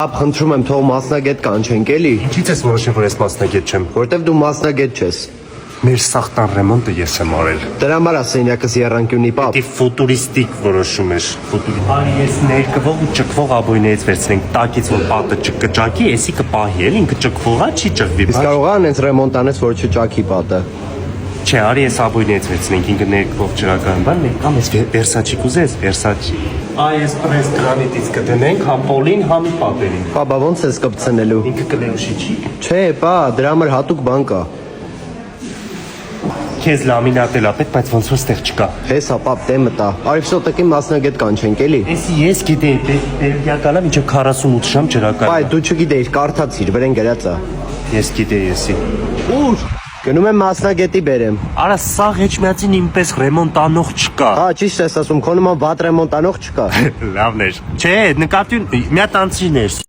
Ապ խնդրում եմ թող մասնագետ կանչենք էլի, Ինչից ես որոշել, որ ես մասնագետ չեմ։ որտեվ դու մասնագետ չես։ Մեր սախտան ռեմոնտը ես եմ արել։ Դրա համար ասենյակս եռանկյունի պապ։ Դի ֆուտուրիստիկ որոշում էր։ Արի ես ներկվող ու ճկվող աբոյներից վերցնենք, տակից որ պատը չկճակի, էսի կպահի էլ, ինքը ճկվողա չի ճկվի։ Իսկ կարող է անենց ռեմոնտ անես, որ չճաքի պատը։ Չէ, արի ես աբոյներից վերցնենք, ինքը ներկվող ճրական բան, մենք կամ ես Versace կուզես, Versace։ Այս պրես գրանիտից կդնենք, համ պոլին, համ պատերին։ Պապա ոնց ես կպցնելու։ Ինքը կներուշի չի։ Չէ, պա, դրա համար հատուկ բան կա։ Քեզ լամինատել ա պետք, բայց ոնց որ ստեղ չկա։ Հեսա պապ դե մտա։ Արիվ շոտեկի մասնագետ կանչենք էլի։ Էսի ես գիտեի, բերգյակալա մինչև 48 ժամ ճրական։ Պայ դու չգիտեիր, կարդացիր, վրեն գրած է։ Ես գիտեի էսի։ Ուր։ Գնում եմ մասնագետի բերեմ։ Արա սա հեչմիածին ինպես ռեմոնտ անող չկա։ Հա, ճիշտ ես ասում, քո նման վատ ռեմոնտ անող չկա։ Լավն էր։ Չէ, նկատի մի հատ անցրին էր։